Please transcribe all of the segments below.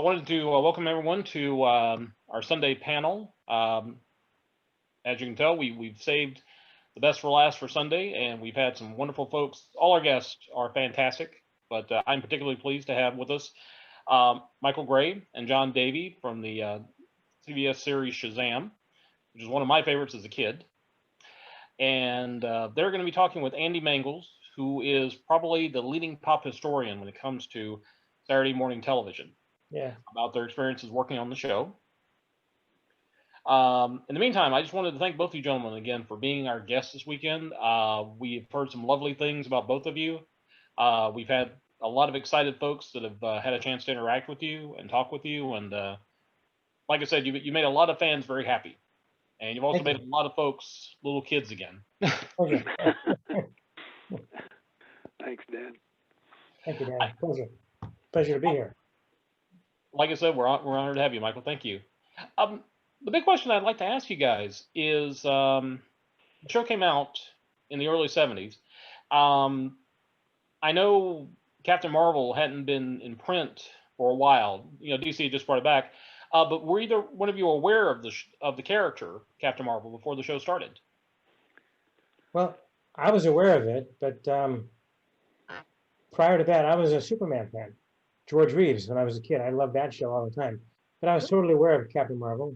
I wanted to welcome everyone to our Sunday panel. As you can tell, we've saved the best for last for Sunday, and we've had some wonderful folks. All our guests are fantastic, but I'm particularly pleased to have with us Michael Gray and John Davey from the CBS series Shazam, which is one of my favorites as a kid. And they're going to be talking with Andy Mangels, who is probably the leading pop historian when it comes to Saturday morning television. Yeah. About their experiences working on the show. In the meantime, I just wanted to thank both of you gentlemen again for being our guests this weekend. We've heard some lovely things about both of you. We've had a lot of excited folks that have had a chance to interact with you and talk with you. And like I said, you made a lot of fans very happy. And you've also made a lot of folks little kids again. Okay. Thanks, Dan. Thank you, Dan. Pleasure to be here. Like I said, we're honored to have you, Michael. Thank you. The big question I'd like to ask you guys is, the show came out in the early 70s. I know Captain Marvel hadn't been in print for a while. You know, DC had just brought it back. But were either one of you aware of the character Captain Marvel before the show started? Well, I was aware of it, but prior to that, I was a Superman fan. George Reeves, when I was a kid, I loved that show all the time. But I was totally aware of Captain Marvel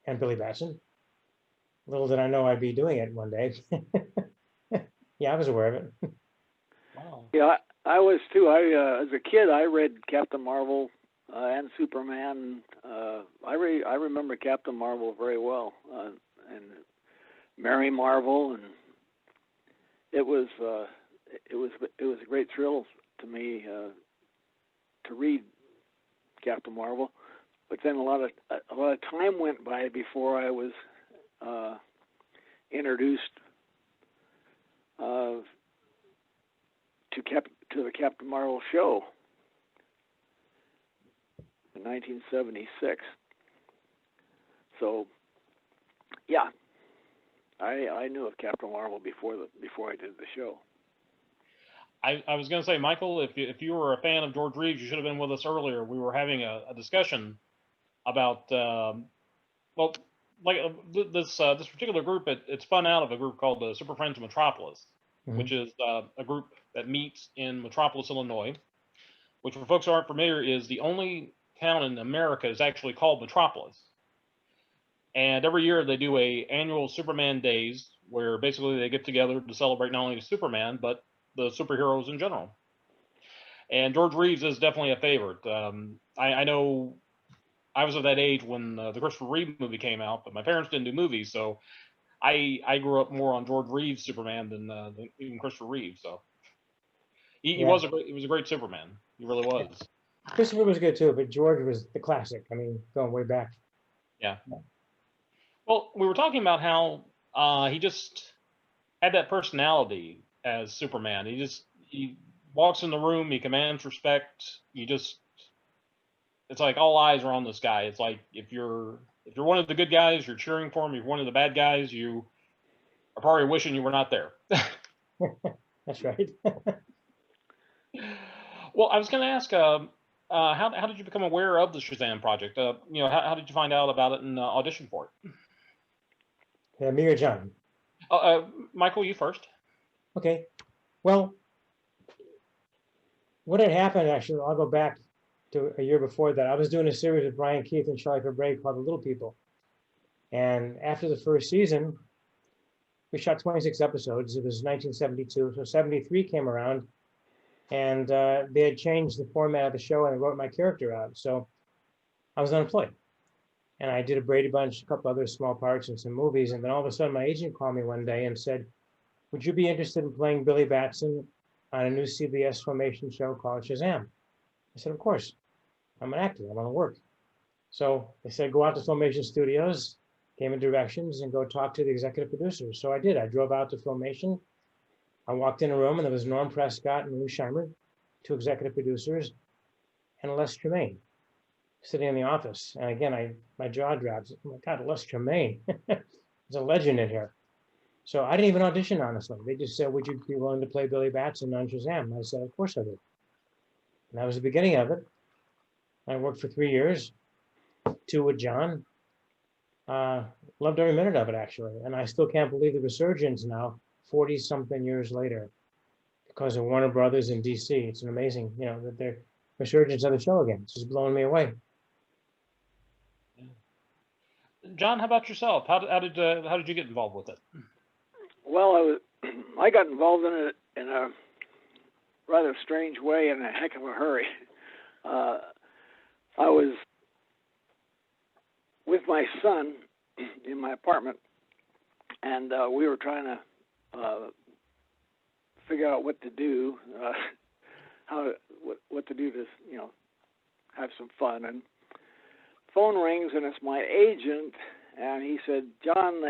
and Billy Batson. Little did I know I'd be doing it one day. Yeah, I was aware of it. Wow. Yeah, I was too. As a kid, I read Captain Marvel and Superman. I remember Captain Marvel very well, and Mary Marvel, and it was a great thrill to me to read Captain Marvel. But then a lot of time went by before I was introduced to the Captain Marvel show in 1976. So, yeah, I knew of Captain Marvel before I did the show. I was going to say, Michael, if you were a fan of George Reeves, you should have been with us earlier. We were having a discussion about this particular group. It spun out of a group called the Super Friends of Metropolis, which is a group that meets in Metropolis, Illinois, which for folks who aren't familiar is the only town in America is actually called Metropolis. And every year they do a annual Superman Days where basically they get together to celebrate not only Superman but the superheroes in general. And George Reeves is definitely a favorite. I know I was of that age when the Christopher Reeve movie came out, but my parents didn't do movies, so I grew up more on George Reeves' Superman than even Christopher Reeve. So he was a great Superman. He really was. Christopher was good too, but George was the classic. I mean, going way back. Yeah. Well, we were talking about how he just had that personality as Superman. He walks in the room, he commands respect. It's like all eyes are on this guy. It's like if you're one of the good guys, you're cheering for him. If you're one of the bad guys, you are probably wishing you were not there. That's right. Well, I was going to ask, how did you become aware of the Shazam project? How did you find out about it and audition for it? Yeah, me or John? Michael, you first. Okay. Well, what had happened, actually, I'll go back to a year before that. I was doing a series with Brian Keith and Charlie Fabre called The Little People. And after the first season, we shot 26 episodes. It was 1972. So 73 came around, and they had changed the format of the show, and I wrote my character out. So I was unemployed. And I did a Brady Bunch, a couple other small parts in some movies. And then all of a sudden, my agent called me one day and said, would you be interested in playing Billy Batson on a new CBS Filmation show called Shazam? I said, of course. I'm an actor. I want to work. So they said, go out to Filmation Studios, gave me directions, and go talk to the executive producers. So I did. I drove out to Filmation. I walked in a room, and there was Norm Prescott and Lou Scheimer, two executive producers, and Les Tremayne sitting in the office. And again, my jaw drops. Oh, my God, Les Tremayne. There's a legend in here. So I didn't even audition, honestly. They just said, would you be willing to play Billy Batson on Shazam? I said, of course I would. And that was the beginning of it. I worked for 3 years, 2 with John. Loved every minute of it, actually. And I still can't believe the resurgence now, 40-something years later, because of Warner Brothers in DC. It's an amazing, that they're resurgence of the show again. It's just blowing me away. John, how about yourself? How did you get involved with it? Well, I got involved in it in a rather strange way, in a heck of a hurry. I was with my son in my apartment, and we were trying to figure out what to do, what to do to have some fun. And phone rings, and it's my agent, and he said, "John,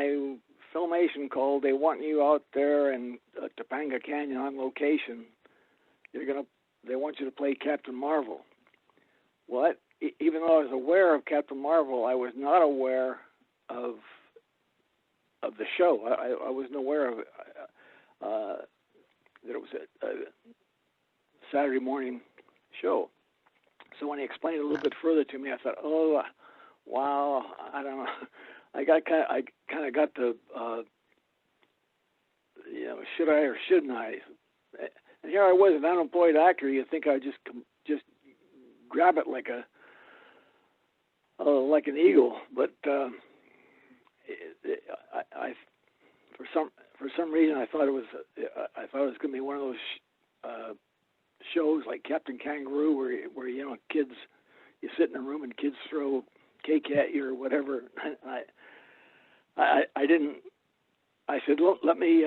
Filmation called. They want you out there in Topanga Canyon on location. They want you to play Captain Marvel." What? Even though I was aware of Captain Marvel, I was not aware of the show. I wasn't aware of that it was a Saturday morning show. So when he explained it a little bit further to me, I thought, "Oh, wow, I don't know." I kind of got the, should I or shouldn't I? And here I was, an unemployed actor. You think I'd just grab it like an eagle, but I for some reason I thought it was going to be one of those shows like Captain Kangaroo, where kids, you sit in a room and kids throw cake at you or whatever. I didn't. I said, "Look, let me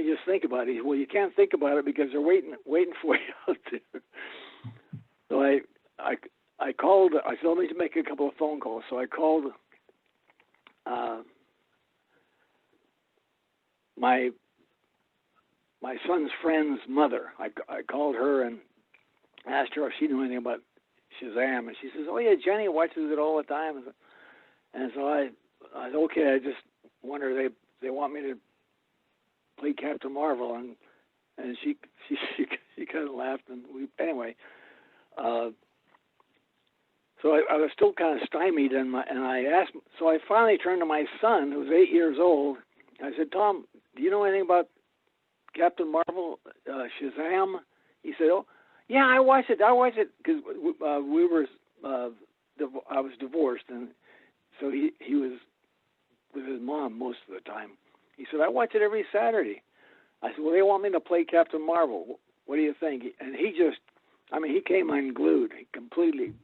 just think about it." Well, you can't think about it because they're waiting for you out there. So I called. I said, "Let me make a couple of phone calls." So I called my son's friend's mother. I called her and asked her if she knew anything about Shazam, and she says, "Oh yeah, Jenny watches it all the time." And so I said, "Okay, I just wonder they want me to play Captain Marvel," and she kind of laughed, and anyway. So I was still kind of stymied, and I asked. So I finally turned to my son, who's 8 years old. I said, "Tom, do you know anything about Captain Marvel, Shazam?" He said, "Oh, yeah, I watched it because I was divorced, and so he was with his mom most of the time." He said, "I watch it every Saturday." I said, "Well, they want me to play Captain Marvel. What do you think?" And he came unglued completely.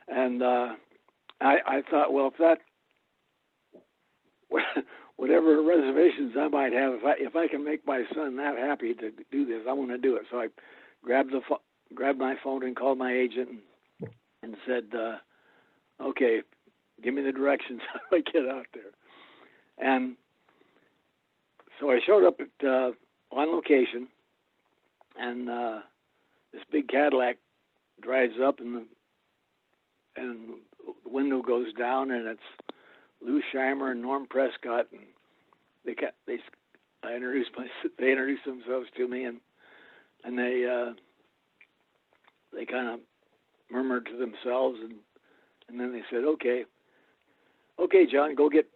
And I thought, well, if that, whatever reservations I might have, if I can make my son that happy to do this, I want to do it. So I grabbed my phone and called my agent and said, "Okay, give me the directions how do I get out there." And so I showed up at on location, and this big Cadillac drives up, and the window goes down, and it's Lou Scheimer and Norm Prescott, and they introduced themselves to me, and they kind of murmured to themselves, and then they said, "Okay, John, go get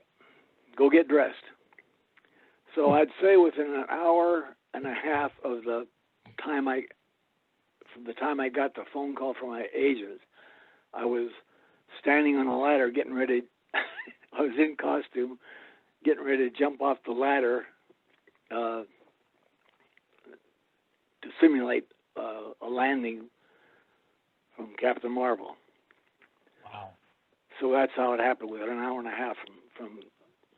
dressed." So I'd say within an hour and a half of from the time I got the phone call from my agent, I was standing on a ladder getting ready. I was in costume, getting ready to jump off the ladder to simulate a landing from Captain Marvel. Wow. So that's how it happened, within an hour and a half, from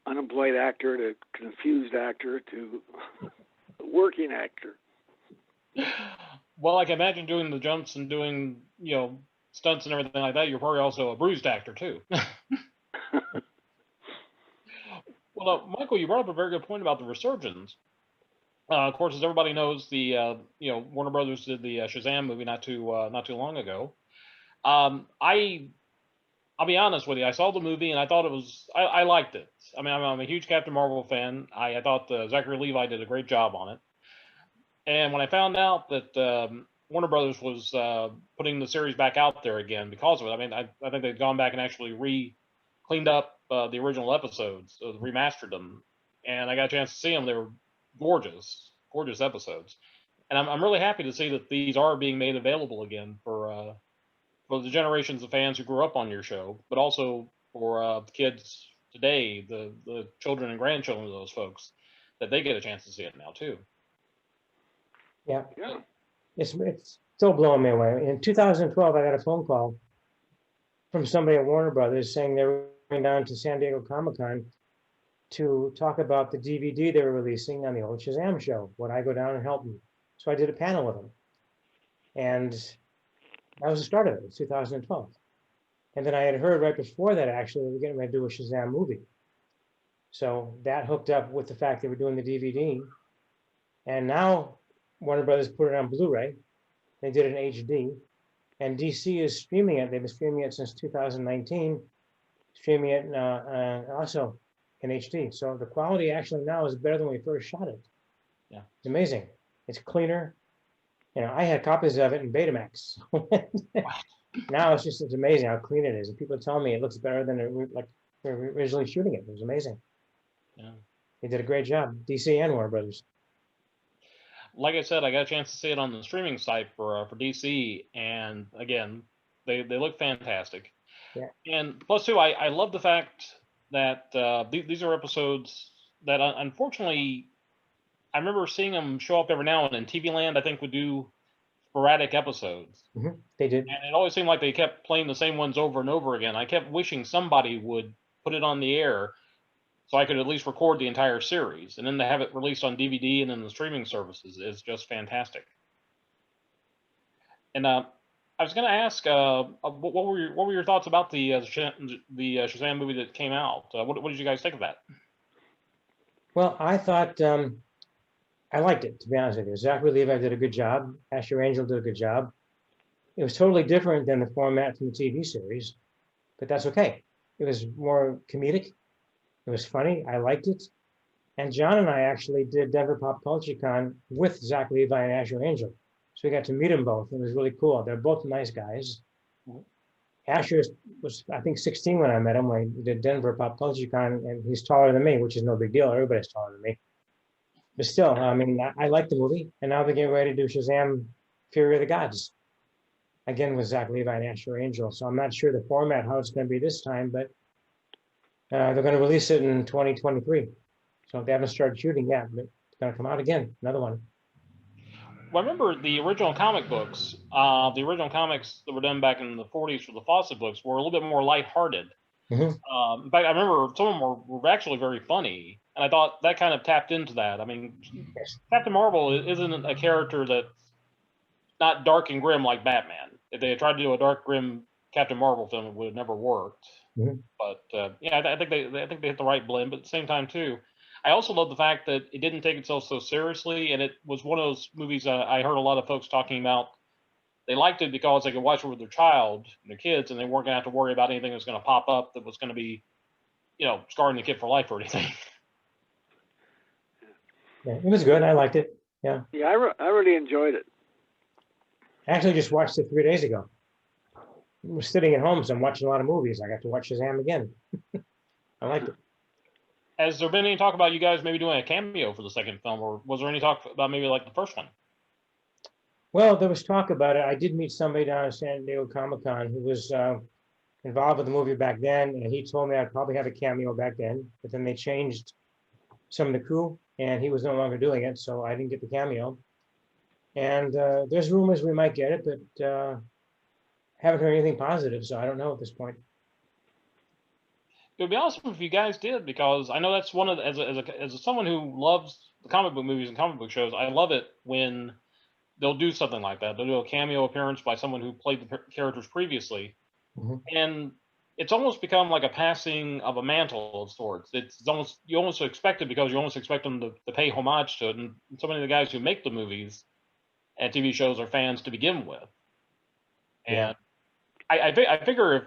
unemployed actor to confused actor to working actor. Well, I can imagine doing the jumps and doing, stunts and everything like that. You're probably also a bruised actor too. Well, Michael, you brought up a very good point about the resurgence. Of course, as everybody knows, the Warner Brothers did the Shazam movie not too long ago. I'll be honest with you. I saw the movie and I thought I liked it. I mean, I'm a huge Captain Marvel fan. I thought Zachary Levi did a great job on it. And when I found out that Warner Brothers was putting the series back out there again because of it. I mean, I think they've gone back and actually cleaned up the original episodes, remastered them, and I got a chance to see them. They were gorgeous episodes, and I'm really happy to see that these are being made available again for the generations of fans who grew up on your show, but also for the kids today, the children and grandchildren of those folks, that they get a chance to see it now too. Yeah. Yeah. It's still blowing me away. In 2012, I got a phone call from somebody at Warner Brothers saying they were going down to San Diego Comic-Con to talk about the DVD they were releasing on the old Shazam show. Would I go down and help them? So I did a panel with them. And that was the start of it. It was 2012. And then I had heard right before that, actually, they were getting ready to do a Shazam movie. So that hooked up with the fact they were doing the DVD. And now Warner Brothers put it on Blu-ray. They did it in HD. And DC is streaming it. They've been streaming it since 2019, streaming it also in HD. So the quality actually now is better than when we first shot it. Yeah. It's amazing. It's cleaner. You know, I had copies of it in Betamax. Now it's amazing how clean it is. And people tell me it looks better than like they were originally shooting it. It was amazing. Yeah. They did a great job, DC and Warner Brothers. Like I said, I got a chance to see it on the streaming site for DC, and again, they look fantastic. Yeah. And plus, too, I love the fact that these are episodes that unfortunately, I remember seeing them show up every now and then. TV Land, I think, would do sporadic episodes. Mm-hmm. They did. And it always seemed like they kept playing the same ones over and over again. I kept wishing somebody would put it on the air so I could at least record the entire series. And then to have it released on DVD and in the streaming services is just fantastic. And I was going to ask, what were your thoughts about the Shazam movie that came out? What did you guys think of that? Well, I thought I liked it, to be honest with you. Zachary Levi did a good job. Asher Angel did a good job. It was totally different than the format from the TV series, but that's okay. It was more comedic. It was funny. I liked it. And John and I actually did Denver Pop Culture Con with Zach Levi and Asher Angel. So we got to meet them both. It was really cool. They're both nice guys. Asher was, I think, 16 when I met him, when we did Denver Pop Culture Con, and he's taller than me, which is no big deal. Everybody's taller than me. But still, I mean, I like the movie. And now they're getting ready to do Shazam, Fury of the Gods. Again, with Zach Levi and Asher Angel. So I'm not sure the format, how it's going to be this time, but they're going to release it in 2023. So they haven't started shooting yet, but it's going to come out again, another one. Well, I remember the original comic books. The original comics that were done back in the 40s for the Fawcett books were a little bit more lighthearted. Mm-hmm. In fact, I remember some of them were actually very funny, and I thought that kind of tapped into that. I mean, yes. Captain Marvel isn't a character that's not dark and grim like Batman. If they had tried to do a dark, grim Captain Marvel film, it would have never worked. Mm-hmm. But yeah, I think they hit the right blend. But at the same time, too, I also love the fact that it didn't take itself so seriously, and it was one of those movies I heard a lot of folks talking about. They liked it because they could watch it with their child and their kids, and they weren't going to have to worry about anything that was going to pop up that was going to be, scarring the kid for life or anything. Yeah, it was good. I liked it. Yeah. Yeah, I really enjoyed it. I actually just watched it 3 days ago. I was sitting at home, so I'm watching a lot of movies. I got to watch Shazam again. I liked it. Has there been any talk about you guys maybe doing a cameo for the second film, or was there any talk about maybe like the first one? Well, there was talk about it. I did meet somebody down at San Diego Comic-Con who was involved with the movie back then, and he told me I'd probably have a cameo back then, but then they changed some of the crew, and he was no longer doing it, so I didn't get the cameo. And there's rumors we might get it, but haven't heard anything positive, so I don't know at this point. It would be awesome if you guys did, because I know that's one of the, as someone who loves the comic book movies and comic book shows, I love it when they'll do something like that. They'll do a cameo appearance by someone who played the characters previously, mm-hmm. and it's almost become like a passing of a mantle of sorts. It's almost, you almost expect it because you almost expect them to pay homage to it, and so many of the guys who make the movies and TV shows are fans to begin with. And yeah. I figure if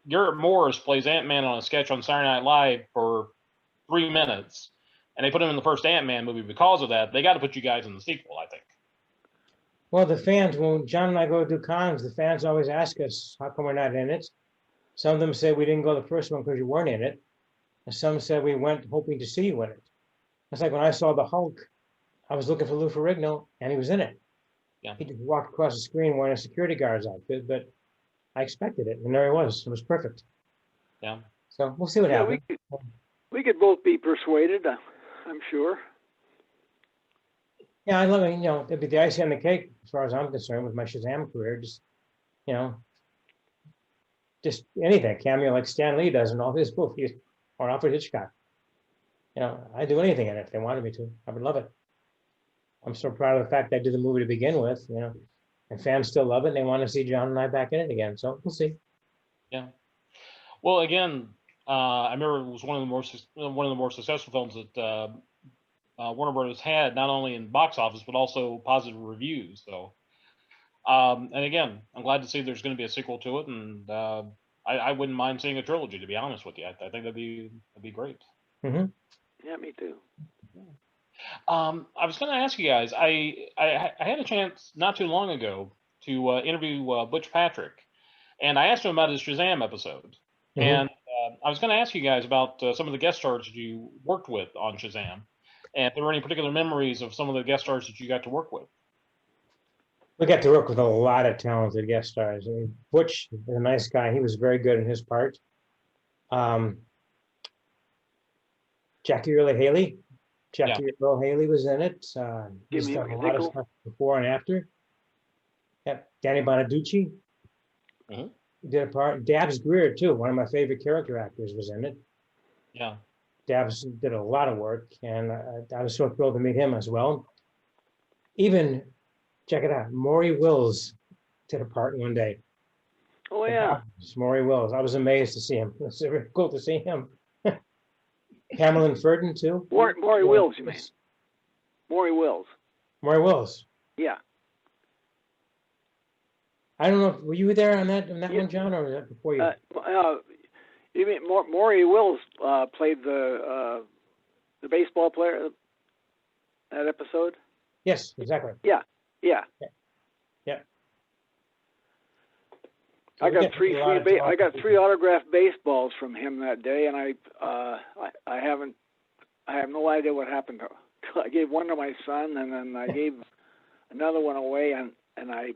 Garrett Morris plays Ant-Man on a sketch on Saturday Night Live for 3 minutes, and they put him in the first Ant-Man movie because of that, they got to put you guys in the sequel, I think. Well, the fans, when John and I go do cons, the fans always ask us, how come we're not in it? Some of them say we didn't go the first one because you weren't in it. And some said we went hoping to see you in it. It's like when I saw the Hulk, I was looking for Lou Ferrigno and he was in it. Yeah. He just walked across the screen wearing a security guard's outfit, but I expected it, and there he was. It was perfect. Yeah. So we'll see what happens. We could both be persuaded, I'm sure. Yeah, I love it. You know, it'd be the icing on the cake as far as I'm concerned with my Shazam career. Just, you know, just anything, cameo like Stan Lee does in all his movies, or Alfred Hitchcock. You know, I'd do anything in it if they wanted me to. I would love it. I'm so proud of the fact that I did the movie to begin with, you know, and fans still love it and they want to see John and I back in it again. So we'll see. Yeah. Well, again, I remember it was one of the more successful films that Warner Brothers had, not only in box office but also positive reviews. So, and again, I'm glad to see there's going to be a sequel to it, and I wouldn't mind seeing a trilogy. To be honest with you, I think that'd be great. Mm-hmm. Yeah, me too. I was going to ask you guys. I had a chance not too long ago to interview Butch Patrick, and I asked him about his Shazam episode. Mm-hmm. And I was going to ask you guys about some of the guest stars that you worked with on Shazam, and if there were any particular memories of some of the guest stars that you got to work with. We got to work with a lot of talented guest stars. I mean, Butch is a nice guy. He was very good in his part. Jackie Earle Haley. Jackie Earle Haley was in it. He's done a lot of stuff before and after. Yep. Danny Bonaducci did a part. Dabbs Greer, too, one of my favorite character actors, was in it. Yeah. Dabbs did a lot of work, and I was so thrilled to meet him as well. Even, check it out, Maury Wills did a part one day. Oh, yeah. Maury Wills. I was amazed to see him. It's really cool to see him. Pamela Furton, too. Maury Wills, you mean? Maury Wills. Maury Wills. Yeah. I don't know. Were you there on that one, John, or was that before you? You mean Maury Wills played the baseball player that episode? Yes, exactly. Yeah. So I got three autographed baseballs from him that day, and I have no idea what happened to. I gave one to my son, and then I gave another one away, and I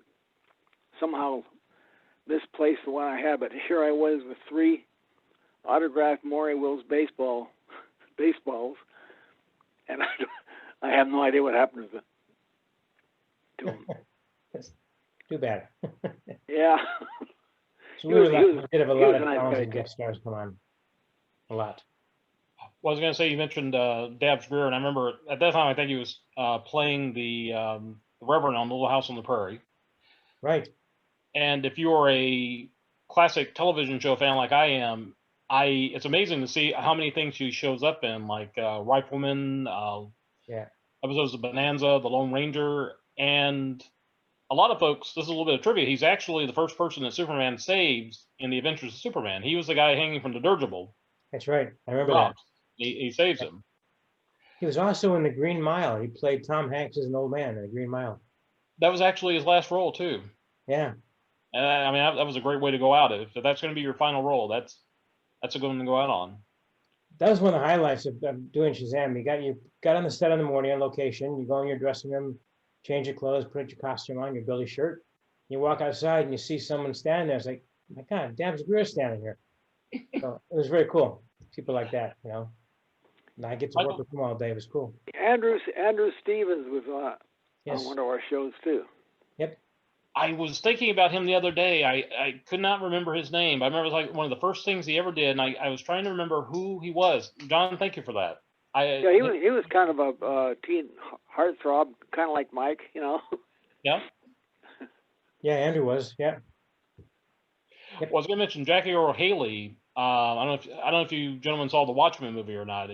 somehow misplaced the one I had. But here I was with 3 autographed Maury Wills baseballs, and I have no idea what happened to them. That's too bad. Yeah. So we did have a lot of talented guest stars come on. A lot. Well, I was going to say, you mentioned Dabbs Greer, and I remember at that time I think he was playing the Reverend on Little House on the Prairie. Right. And if you're a classic television show fan like I am, it's amazing to see how many things he shows up in, like Rifleman, episodes of Bonanza, The Lone Ranger, and a lot of folks, this is a little bit of trivia, he's actually the first person that Superman saves in the Adventures of Superman. He was the guy hanging from the dirigible. That's right. I remember that. He saves him. He was also in The Green Mile. He played Tom Hanks as an old man in The Green Mile. That was actually his last role, too. Yeah. I mean, that was a great way to go out. If that's going to be your final role, that's a good one to go out on. That was one of the highlights of doing Shazam. You got on the set in the morning on location. You go in your dressing room, change your clothes, put your costume on, your Billy shirt. You walk outside and you see someone standing there. It's like, my God, Dabbs Greer standing here. So it was very cool. People like that, you know. And I get to work with him all day. It was cool. Andrew Stevens was on one of our shows too. Yep. I was thinking about him the other day. I could not remember his name. I remember it was like one of the first things he ever did, and I was trying to remember who he was. John, thank you for that. He was kind of a teen heartthrob, kind of like Mike, you know. Yeah. Yeah, Andrew was. Yeah. Yep. Well, I was going to mention Jackie Earle Haley. I don't know if you gentlemen saw the Watchmen movie or not.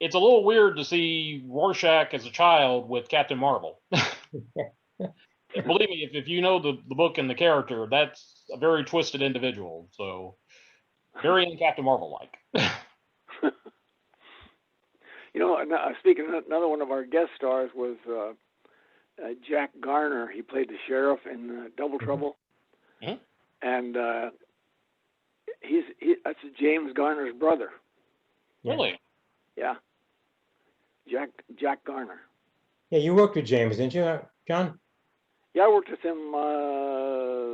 It's a little weird to see Rorschach as a child with Captain Marvel. Believe me, if you know the book and the character, that's a very twisted individual. So very Captain Marvel like. You know, speaking of another one of our guest stars was Jack Garner. He played the sheriff in Double Trouble, Mhm. and that's James Garner's brother. Really? Yeah, Jack Garner. Yeah, you worked with James, didn't you, John? Yeah, I worked with him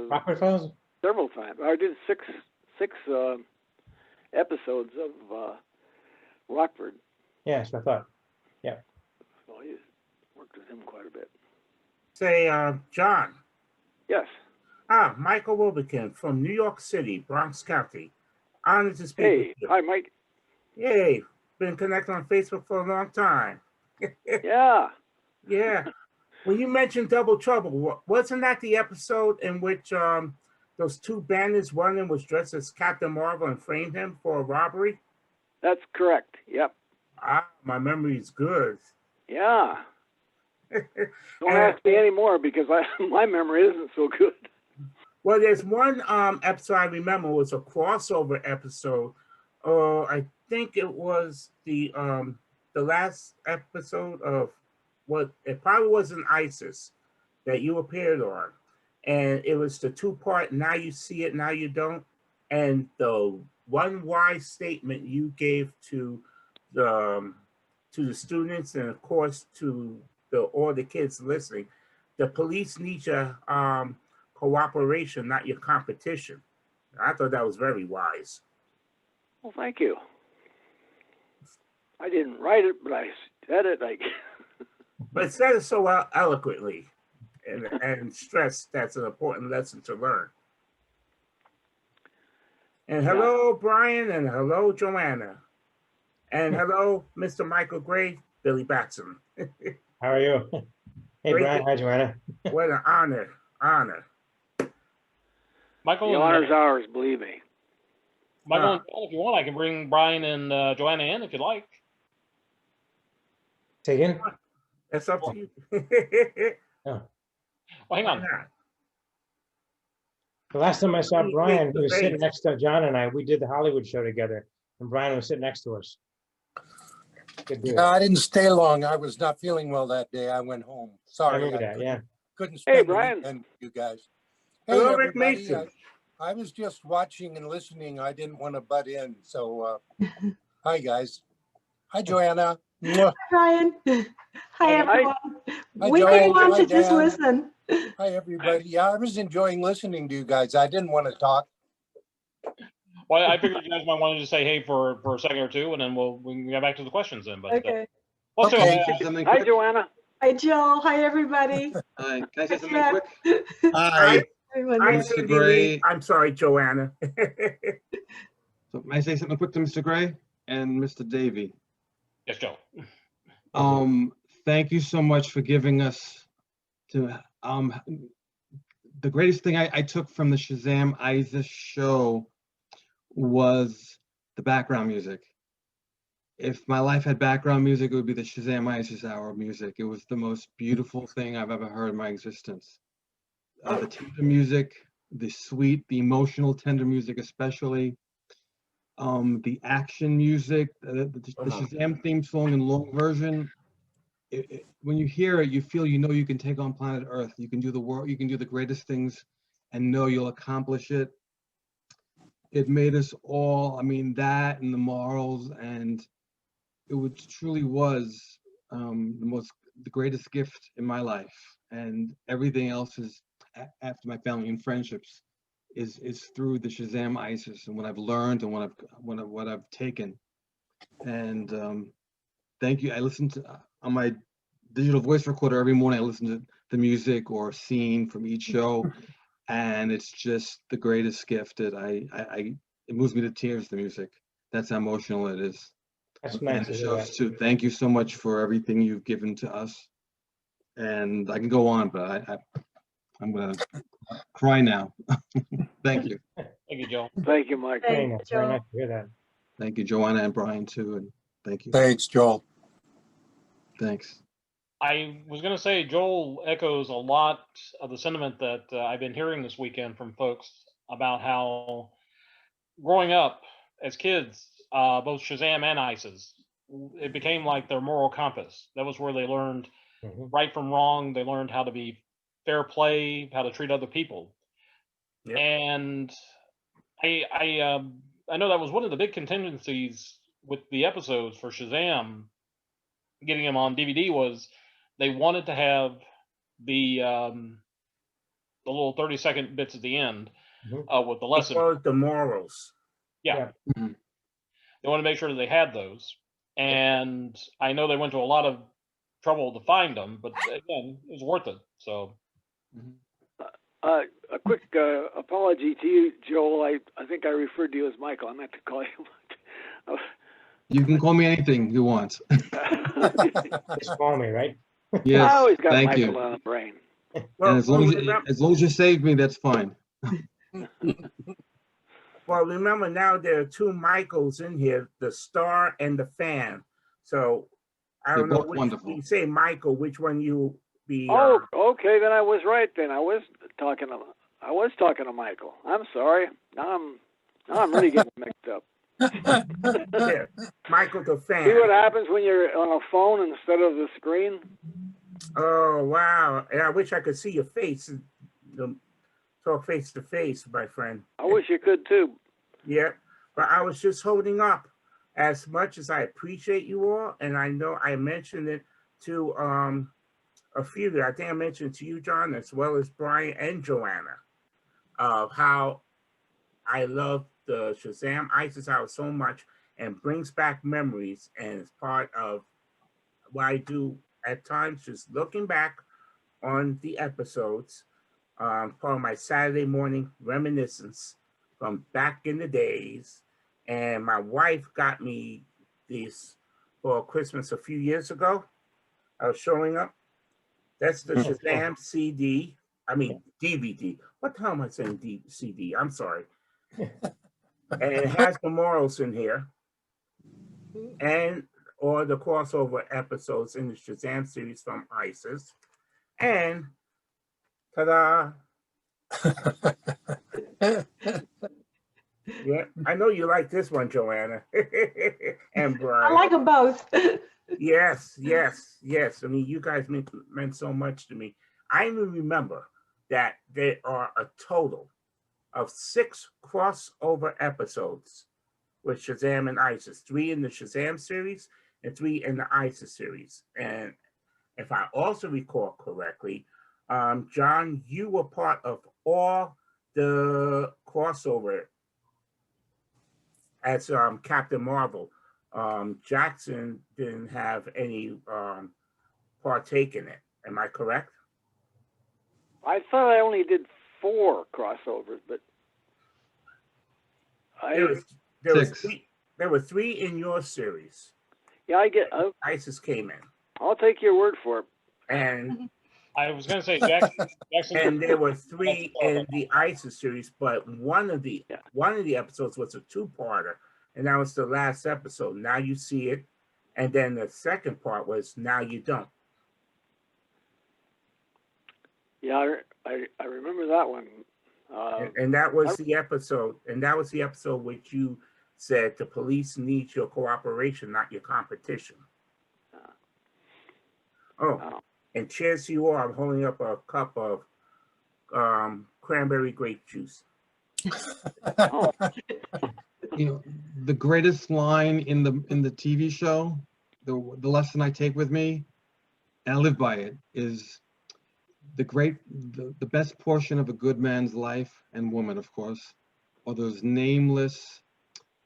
Rockford Fellows? several times. I did six episodes of Rockford. Yeah, that's what I thought. So I worked with him quite a bit. Say, John. Yes. Michael Wilbekin from New York City, Bronx County. Honored to speak with you. Hi, Mike. Yay, been connected on Facebook for a long time. Yeah. Yeah. When you mentioned Double Trouble, wasn't that the episode in which those two bandits, one of them was dressed as Captain Marvel and framed him for a robbery? That's correct. Yep. My memory is good. Yeah. Don't ask me anymore because my memory isn't so good. Well, there's one episode I remember was a crossover episode. I think it was the last episode of what it probably wasn't ISIS that you appeared on, and it was the two-part. Now you see it, now you don't. And the one wise statement you gave to the students, and of course to all the kids listening, the police need your cooperation, not your competition. I thought that was very wise. Well, thank you. I didn't write it, but I said it. But it said it so eloquently and stressed that's an important lesson to learn. And hello, Brian, and hello, Joanna. And hello, Mr. Michael Gray, Billy Batson. How are you? Hey, Great. Brian. Hi, Joanna. What an honor. Michael, The honor's ours, believe me. Michael, and John, if you want, I can bring Brian and Joanna in if you'd like. Say again? That's up to you. Oh. Well, hang on. Why not? The last time I saw He Brian, makes he was the sitting face. next to John and I. We did the Hollywood show together, and Brian was sitting next to us. Good dude. I didn't stay long. I was not feeling well that day. I went home. I Sorry, remember that, yeah. couldn't Hey, spend the Brian. weekend with you guys. Hey, Hello, Rick everybody. Mason. I was just watching and listening. I didn't want to butt in. So, hi, guys. Hi, Joanna. Mwah. Brian. Hi, everyone. Hi, We Joanne. didn't want Hi, to just Dan. listen. Hi, everybody. Yeah, I was enjoying listening to you guys. I didn't want to talk. Well, I figured you guys might want to just say hey for a second or two, and then we can get back to the questions then. But Okay. let's Okay. do Hi, Joanna. Hi, Joe. Hi, everybody. Hi, can I say something Yeah. quick? Hi, Everyone I'm there. Mr. Cindy Gray. Lee. I'm sorry, Joanna. So may I say something quick to Mr. Gray and Mr. Davey? yes, Joe. Thank you so much for giving us the greatest thing I took from the Shazam Isis show was the background music. If my life had background music, it would be the Shazam Isis hour music. It was the most beautiful thing I've ever heard in my existence. The tender music, the sweet, the emotional tender music especially. The action music, the Shazam theme song in long version. When you hear it, you feel you can take on planet Earth. You can do the world. You can do the greatest things, and know you'll accomplish it. It made us all. I mean, that and the morals, and it truly was the greatest gift in my life. And everything else is after my family and friendships is through the Shazam Isis and what I've learned and what I've taken. And thank you. I listen to on my digital voice recorder every morning. I listen to the music or scene from each show, and it's just the greatest gift. That it moves me to tears. The music. That's how emotional it is. That's And nice the to hear shows that. too. Thank you so much for everything you've given to us. And I can go on, but I'm gonna cry now. Thank you. Thank you, Joe. Thank you, Mike. Very Thank nice, you, very Joe. nice to hear that. Thank you, Joanna and Brian too. And thank you. Thanks, Joel. Thanks. I was going to say Joel echoes a lot of the sentiment that I've been hearing this weekend from folks about how growing up as kids, both Shazam and ISIS, it became like their moral compass. That was where they learned right from wrong. They learned how to be fair play, how to treat other people. Yep. And I know that was one of the big contingencies with the episodes for Shazam, getting them on DVD, was they wanted to have the little 30-second bits at the end with the lesson. They call it the morals. Yeah. They want to make sure that they had those. And I know they went to a lot of trouble to find them, but again, it was worth it. So. A quick apology to you, Joel. I think I referred to you as Michael. I meant to call you. You can call me anything you want. Just call me, right? Yes, I always got thank Michael you. on the brain. Well, And as long as you saved me, that's fine. well, remember now there are two Michaels in here, the star and the fan. So I They're don't know both which wonderful. you say Michael, which one you be. Oh, okay. Then I was right. Then I was talking to Michael. I'm sorry. Now I'm really getting mixed up. Yeah, Michael the fan. See what happens when you're on a phone instead of the screen? Oh wow! And I wish I could see your face, talk face to face, my friend. I wish you could too. Yeah, but I was just holding up. As much as I appreciate you all, and I know I mentioned it to a few of you. I think I mentioned to you, John, as well as Brian and Joanna, of how I love the Shazam Isis Hour so much and brings back memories, and it's part of what I do at times, just looking back on the episodes, part of my Saturday morning reminiscence from back in the days. And my wife got me this for Christmas a few years ago. I was showing up. That's the Shazam CD. I mean, DVD. What the hell am I saying CD? I'm sorry. And it has the morals in here. And or the crossover episodes in the Shazam series from ISIS. And ta-da! Yeah, I know you like this one, Joanna. And Brian. I like them both. Yes. I mean, you guys meant so much to me. I even remember that there are a total of 6 crossover episodes with Shazam and ISIS, 3 in the Shazam series and 3 in the ISIS series. And if I also recall correctly, John, you were part of all the crossover as Captain Marvel. Jackson didn't have any partake in it. Am I correct? I thought I only did 4 crossovers, but there were 3 in your series. Yeah, I get. ISIS came in. I'll take your word for it. And I was going to say Jackson. And there were 3 in the ISIS series, but one of the episodes was a 2-parter, and that was the last episode. Now you see it, and then the second part was Now You Don't. Yeah, I remember that one. And that was the episode. And that was the episode which you said the police need your cooperation, not your competition. And cheers to you all. I'm holding up a cup of cranberry grape juice. You know, the greatest line in the TV show, the lesson I take with me, and I live by it, is the best portion of a good man's life, and woman, of course, are those nameless,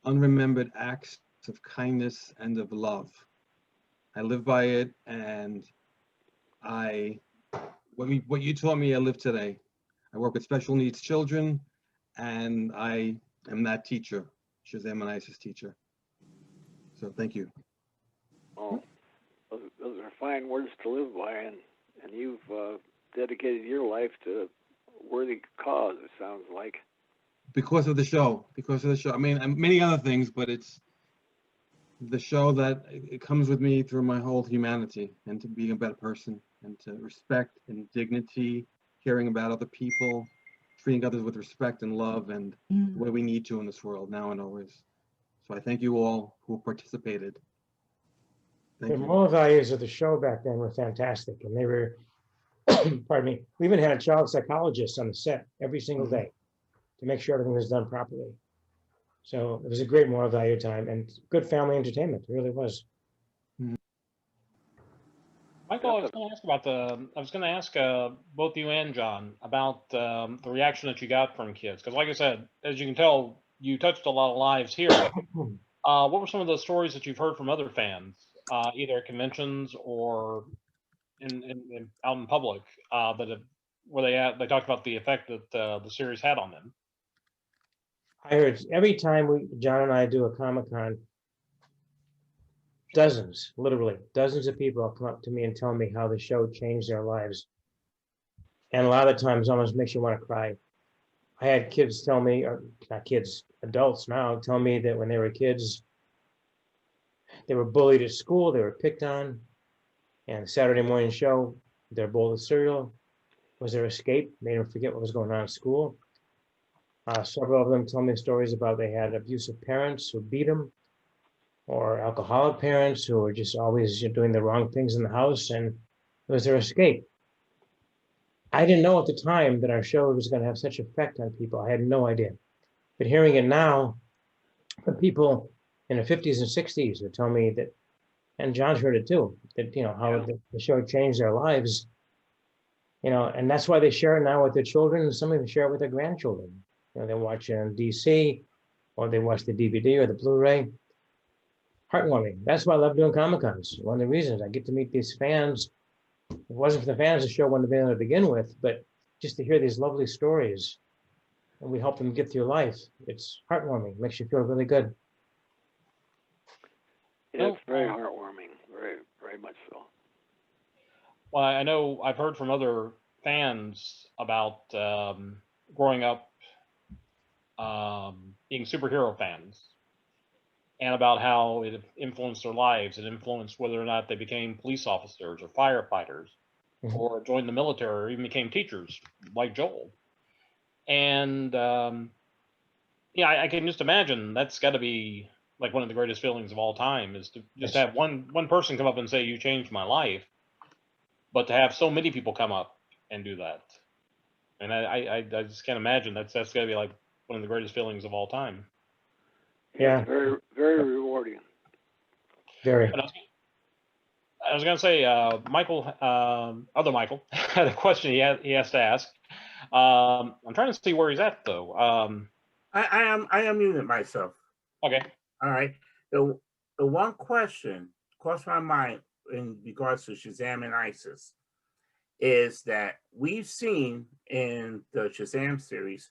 unremembered acts of kindness and of love. I live by it, and what you taught me, I live today. I work with special needs children, and I am that teacher, Shazam and ISIS teacher. So thank you. Oh, those are fine words to live by, and you've dedicated your life to a worthy cause, it sounds like. Because of the show. I mean, and many other things, but it's the show that it comes with me through my whole humanity, and to being a better person, and to respect and dignity, caring about other people, treating others with respect and love, and the way we need to in this world now and always. So I thank you all who participated. Thank The you. moral values of the show back then were fantastic, and they were, pardon me, we even had a child psychologist on the set every single day to make sure everything was done properly. So it was a great moral value time and good family entertainment. It really was. Michael, I was going to ask both you and John about the reaction that you got from kids. Because like I said, as you can tell, you touched a lot of lives here. What were some of the stories that you've heard from other fans, either at conventions or out in public, where they talked about the effect that the series had on them? I heard every time John and I do a Comic-Con, dozens, literally dozens of people come up to me and tell me how the show changed their lives. And a lot of the times almost makes you want to cry. I had kids tell me, or not kids, adults now, tell me that when they were kids, they were bullied at school, they were picked on, and the Saturday morning show, their bowl of cereal was their escape, made them forget what was going on at school. Several of them tell me stories about they had abusive parents who beat them, or alcoholic parents who were just always doing the wrong things in the house, and it was their escape. I didn't know at the time that our show was going to have such effect on people. I had no idea. But hearing it now from people in the 50s and 60s who tell me that, and John's heard it too, that, how the show changed their lives, and that's why they share it now with their children, and some even share it with their grandchildren. They watch it on DC, or they watch the DVD or the Blu-ray. Heartwarming. That's why I love doing Comic-Cons. One of the reasons I get to meet these fans. If it wasn't for the fans, the show wouldn't have been able to begin with, but just to hear these lovely stories and we help them get through life, it's heartwarming. Makes you feel really good. Yeah, it's very heartwarming. Very, very much so. Well, I know I've heard from other fans about growing up being superhero fans, and about how it influenced their lives. It influenced whether or not they became police officers or firefighters, or joined the military, or even became teachers, like Joel. And I can just imagine that's got to be like one of the greatest feelings of all time, is to just have one person come up and say, "You changed my life," but to have so many people come up and do that. And I just can't imagine that's got to be like one of the greatest feelings of all time. Yeah. Very, very rewarding. Very. I was going to say, Michael, other Michael, had a question he has to ask. I'm trying to see where he's at, though. I am muted myself. Okay. All right. The one question crossed my mind in regards to Shazam and ISIS is that we've seen in the Shazam series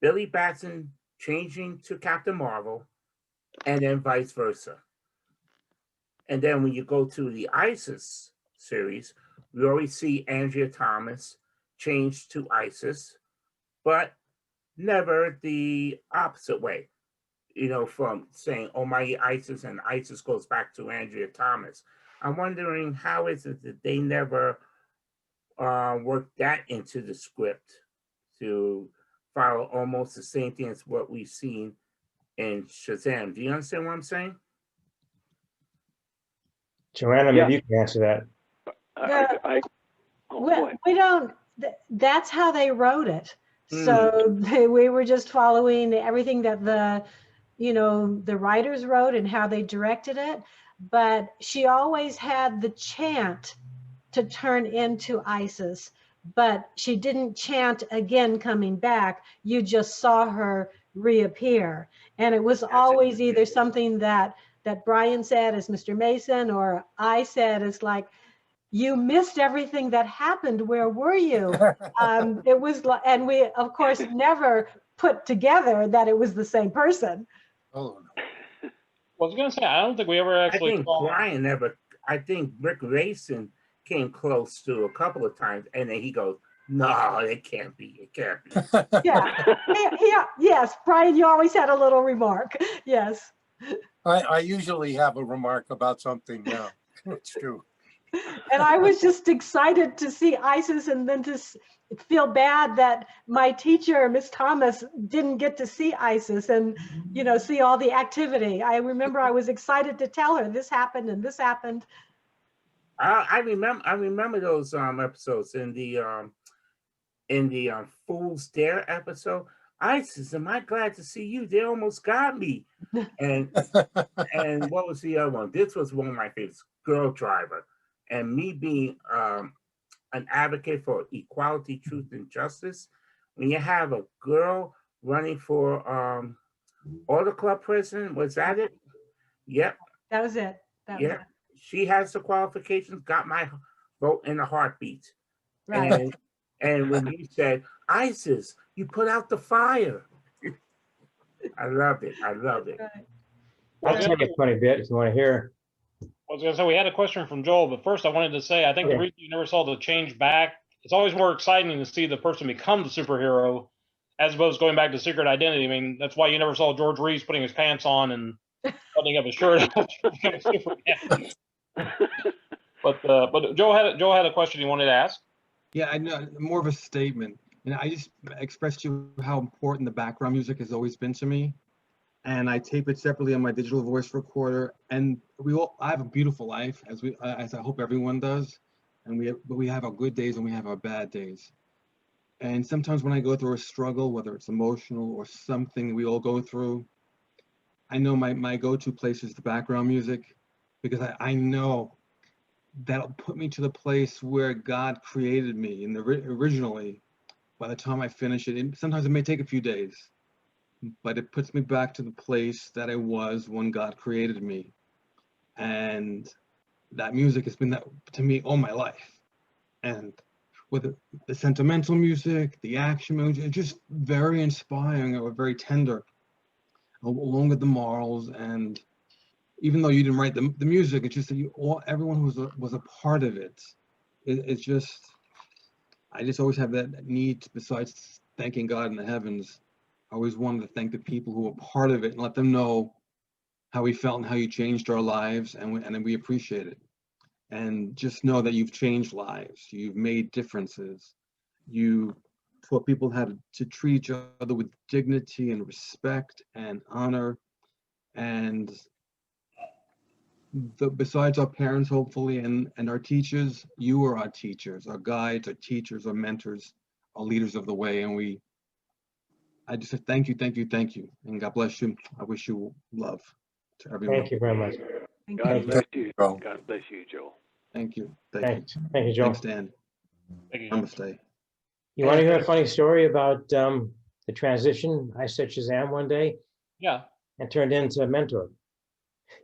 Billy Batson changing to Captain Marvel, and then vice versa. And then when you go to the ISIS series, we always see Andrea Thomas change to ISIS, but never the opposite way. From saying, "Oh, my ISIS," and ISIS goes back to Andrea Thomas. I'm wondering, how is it that they never worked that into the script to follow almost the same thing as what we've seen in Shazam? Do you understand what I'm saying? Joanna, maybe you can answer that. We don't, that's how they wrote it. So we were just following everything that the writers wrote and how they directed it. But she always had the chant to turn into ISIS, but she didn't chant again coming back. You just saw her reappear. And it was always either something that Brian said as Mr. Mason, or I said as like, "You missed everything that happened. Where were you?" It was like, and we of course never put together that it was the same person. Oh no. Well, I was going to say, I don't think we ever actually. I think Rick Rayson came close to a couple of times, and then he goes, "No, it can't be. It can't be." Yeah. Yes, Brian, you always had a little remark. Yes. I usually have a remark about something. Yeah, it's true. And I was just excited to see Isis, and then to feel bad that my teacher, Miss Thomas, didn't get to see Isis and, see all the activity. I remember I was excited to tell her this happened and this happened. I remember those episodes in the Fool's Dare episode. Isis, am I glad to see you? They almost got me. And and what was the other one? This was one of my favorites, Girl Driver. And me being an advocate for equality, truth, and justice, when you have a girl running for Auto Club president, was that it? Yep. That was it. That was it. She has the qualifications, got my vote in a heartbeat. Right. And when you said, Isis, you put out the fire. I loved it. Right. I'll tell you a funny bit if you want to hear. I was going to say, we had a question from Joel, but first I wanted to say, I think the reason you never saw the change back, it's always more exciting to see the person become the superhero as opposed to going back to secret identity. I mean, that's why you never saw George Reeves putting his pants on and buttoning up his shirt. But Joe had a question he wanted to ask. Yeah, I know, more of a statement. I just expressed to you how important the background music has always been to me. And I tape it separately on my digital voice recorder. And I have a beautiful life, as I hope everyone does. And we have our good days and we have our bad days. And sometimes when I go through a struggle, whether it's emotional or something we all go through, I know my go-to place is the background music, because I know that'll put me to the place where God created me originally. By the time I finish it, sometimes it may take a few days, but it puts me back to the place that I was when God created me. And that music has been that to me all my life. And with the sentimental music, the action music, it's just very inspiring or very tender, along with the morals. And even though you didn't write the music, it's just that everyone who was a part of it. It's just, I just always have that need, besides thanking God in the heavens, I always wanted to thank the people who were part of it and let them know how we felt and how you changed our lives, and we appreciate it. And just know that you've changed lives, you've made differences, you taught people how to treat each other with dignity and respect and honor. And besides our parents, hopefully, and our teachers, you are our teachers, our guides, our teachers, our mentors, our leaders of the way. And I just say thank you, thank you, thank you. And God bless you. I wish you love to everyone. Thank you very much. God bless you. God bless you, Joel. Thank you. Thank you, Joe. Thanks, Dan. Thank you. Namaste. You want to hear a funny story about the transition? I said Shazam one day. Yeah. And turned into a mentor.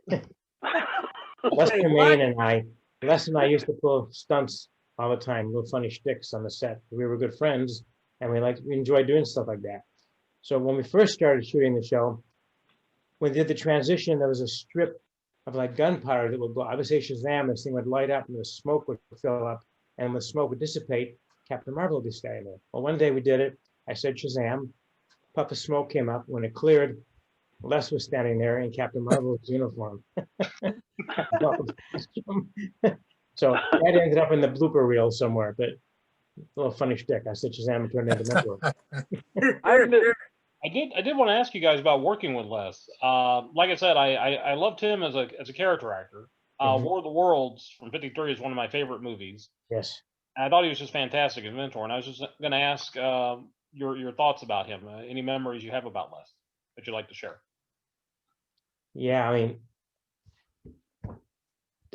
Les Tremayne and I used to pull stunts all the time, little funny shticks on the set. We were good friends, and we enjoyed doing stuff like that. So when we first started shooting the show, when we did the transition, there was a strip of like gunpowder that would go. I would say Shazam, this thing would light up and the smoke would fill up, and when the smoke would dissipate, Captain Marvel would be standing there. Well, one day we did it. I said Shazam, puff of smoke came up. When it cleared, Les was standing there in Captain Marvel's uniform. So that ended up in the blooper reel somewhere, but a little funny shtick. I said Shazam and turned into mentor. I did want to ask you guys about working with Les. Like I said, I loved him as a character actor. War of the Worlds from '53 is one of my favorite movies. Yes. And I thought he was just fantastic as a mentor. And I was just going to ask your thoughts about him. Any memories you have about Les that you'd like to share? Yeah, I mean,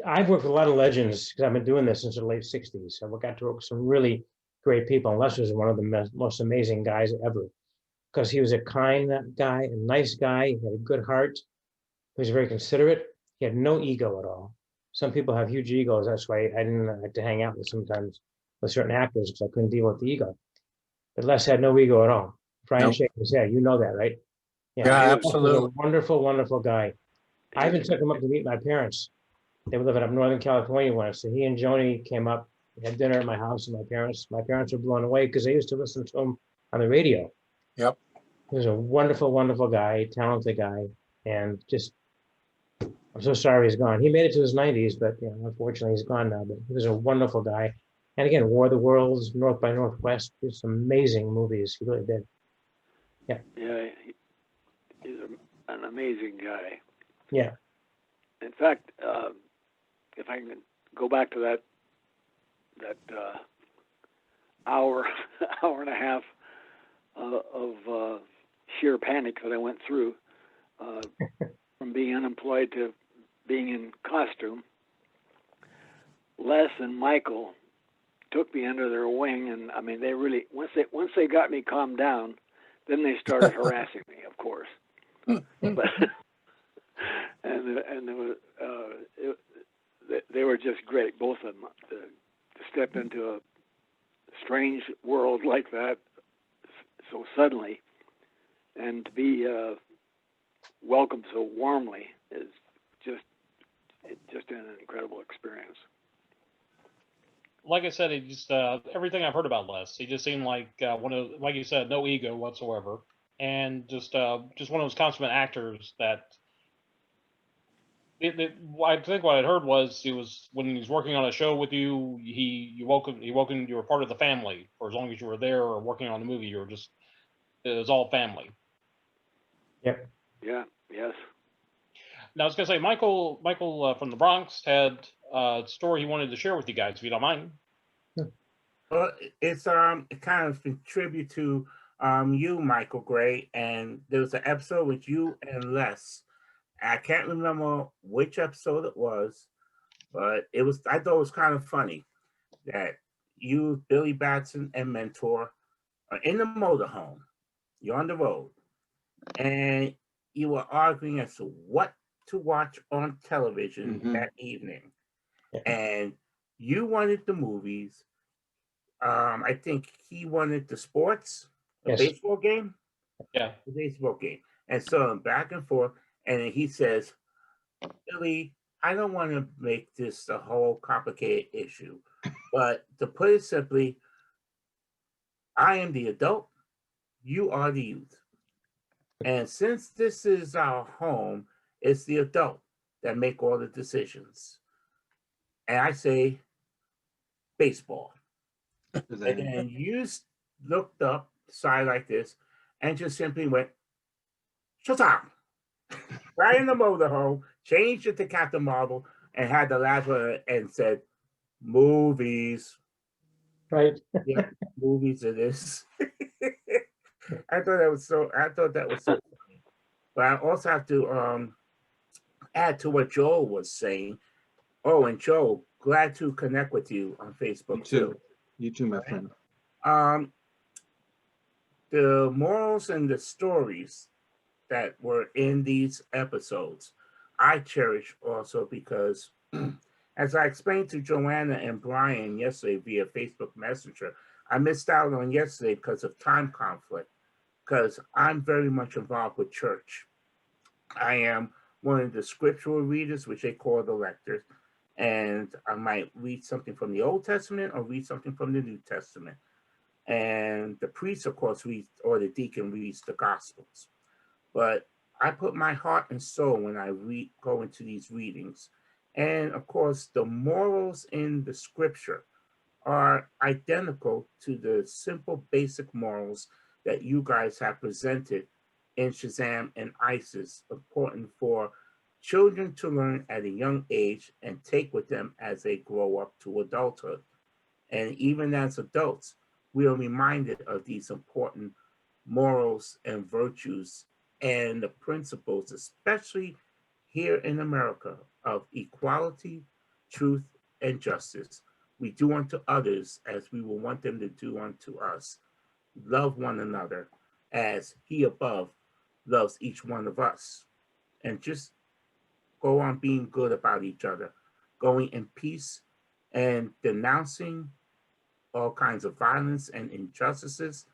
I've worked with a lot of legends because I've been doing this since the late '60s. So I got to work with some really great people. And Les was one of the most amazing guys ever, because he was a kind guy, a nice guy. He had a good heart. He was very considerate. He had no ego at all. Some people have huge egos. That's why I didn't like to hang out with sometimes with certain actors, because I couldn't deal with the ego. But Les had no ego at all. Brian shaking his head. You know that, right? Yeah, absolutely. A wonderful, wonderful guy. I even took him up to meet my parents. They were living up in Northern California once. So he and Joni came up, had dinner at my house, and my parents were blown away because they used to listen to him on the radio. Yep. He was a wonderful, wonderful guy, talented guy, and just I'm so sorry he's gone. He made it to his 90s, but unfortunately he's gone now. But he was a wonderful guy. And again, War of the Worlds, North by Northwest, just amazing movies. He really did. Yeah, he's an amazing guy. Yeah. In fact, if I can go back to that hour and a half of sheer panic that I went through, from being unemployed to being in costume, Les and Michael took me under their wing, and I mean, they really once they got me calmed down, then they started harassing me, of course. But and there was, they were just great, both of them, to step into a strange world like that so suddenly, and to be welcomed so warmly is just an incredible experience. Like I said, he just everything I've heard about Les, he just seemed like one of, like you said, no ego whatsoever, and just one of those consummate actors that. I think what I'd heard was he was, when he was working on a show with you, you were part of the family for as long as you were there or working on the movie. You were just, it was all family. Yep. Yeah. Yes. Now I was gonna say, Michael from the Bronx had a story he wanted to share with you guys, if you don't mind. Well, it's kind of in tribute to you, Michael Gray, and there was an episode with you and Les. I can't remember which episode it was, but I thought it was kind of funny that you, Billy Batson, and Mentor are in the motorhome. You're on the road, and you were arguing as to what to watch on television that evening. And you wanted the movies. I think he wanted the sports, a baseball game. Yeah, a baseball game. And so back and forth, and he says, Billy, I don't want to make this a whole complicated issue, but to put it simply, I am the adult, you are the youth. And since this is our home, it's the adult that make all the decisions. And I say, baseball. And then you looked up, side like this, and just simply went, Shazam! Right in the motorhome, changed it to Captain Marvel, and had the last one and said, movies. Right. Yeah, movies it is. I thought that was so funny. But I also have to add to what Joel was saying. Oh, and Joel, glad to connect with you on Facebook too. You too, my friend. The morals and the stories that were in these episodes, I cherish also because, as I explained to Joanna and Brian yesterday via Facebook Messenger, I missed out on yesterday because of time conflict, because I'm very much involved with church. I am one of the scriptural readers, which they call the lectors, and I might read something from the Old Testament or read something from the New Testament. And the priest, of course, reads, or the deacon reads the Gospels. But I put my heart and soul when I go into these readings. And of course, the morals in the scripture are identical to the simple, basic morals that you guys have presented in Shazam and ISIS, important for children to learn at a young age and take with them as they grow up to adulthood. And even as adults, we are reminded of these important morals and virtues and the principles, especially here in America, of equality, truth, and justice. We do unto others as we will want them to do unto us. Love one another as he above loves each one of us. And just go on being good about each other, going in peace and denouncing all kinds of violence and injustices.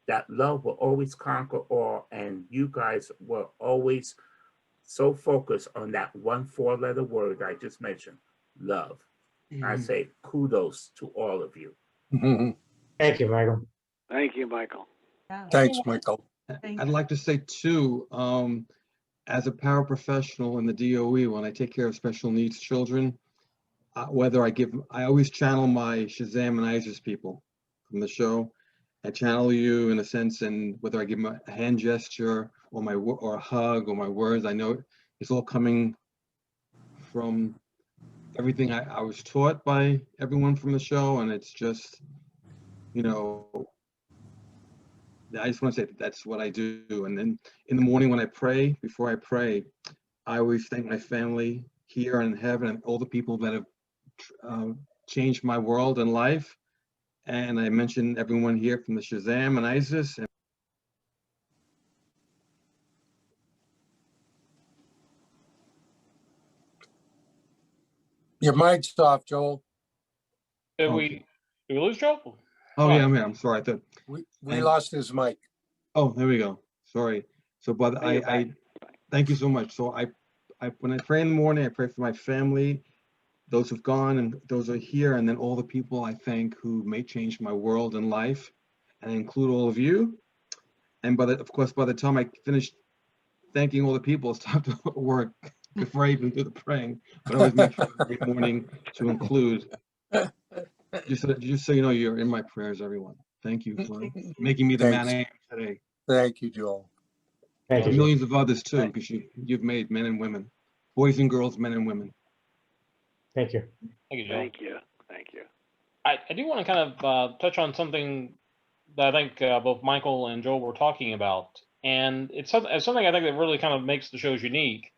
That love will always conquer all, and you guys were always so focused on that one four-letter word I just mentioned, love. I say kudos to all of you. Thank you, Michael. Thank you, Michael. Thanks, Michael. I'd like to say too, as a paraprofessional in the DOE, when I take care of special needs children, whether I always channel my Shazam and ISIS people from the show. I channel you in a sense, and whether I give them a hand gesture or a hug or my words, I know it's all coming from everything I was taught by everyone from the show, and it's just, you know, I just want to say that's what I do. And then in the morning when I pray, before I pray, I always thank my family here in heaven and all the people that have changed my world and life. And I mentioned everyone here from the Shazam and ISIS. Your mic's off, Joel. Did Okay. we lose Joe? Oh yeah, I'm here. I'm sorry. I thought We lost his mic. Oh, there we go. Sorry. So, but I thank you so much. So when I pray in the morning, I pray for my family, those who've gone and those who are here, and then all the people I thank who may change my world and life, and I include all of you. And of course, by the time I finish thanking all the people, it's time to work before I even do the praying. But I always make sure every morning to include, just so you know, you're in my prayers, everyone. Thank you for making me the man I am today. Thank you, Joel. Thank you. Millions of others too, because you've made men and women, boys and girls, men and women. Thank you. Thank you, Joe. Thank you. Thank you. I do want to kind of touch on something that I think both Michael and Joel were talking about, and it's something I think that really kind of makes the shows unique.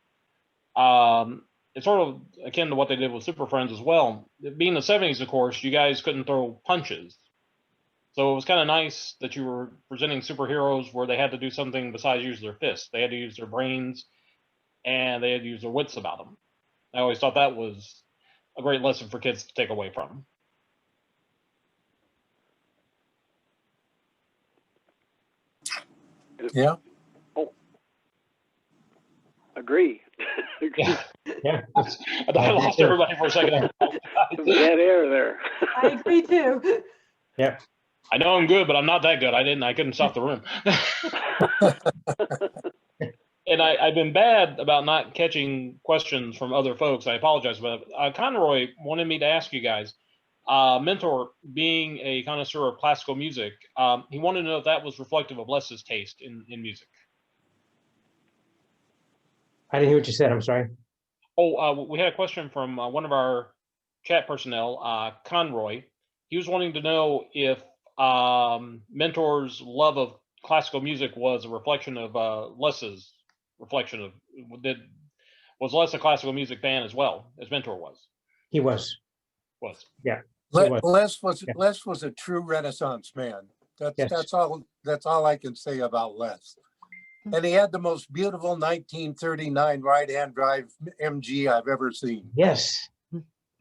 It's sort of akin to what they did with Super Friends as well. Being the 70s, of course, you guys couldn't throw punches. So it was kind of nice that you were presenting superheroes where they had to do something besides use their fists. They had to use their brains, and they had to use their wits about them. I always thought that was a great lesson for kids to take away from. Yeah. Oh, agree. Yeah. I lost everybody for a second. Some dead air there. I agree too. Yeah. I know I'm good, but I'm not that good. I couldn't stop the room. And I've been bad about not catching questions from other folks. I apologize, but Conroy wanted me to ask you guys, Mentor, being a connoisseur of classical music, he wanted to know if that was reflective of Les's taste in music. I didn't hear what you said. I'm sorry. Oh, we had a question from one of our chat personnel, Conroy. He was wanting to know if Mentor's love of classical music was a reflection of Les's reflection of was Les a classical music fan as well as Mentor was? He was. Yeah. Les was a true Renaissance man. That's all I can say about Les. And he had the most beautiful 1939 right-hand drive MG I've ever seen. Yes.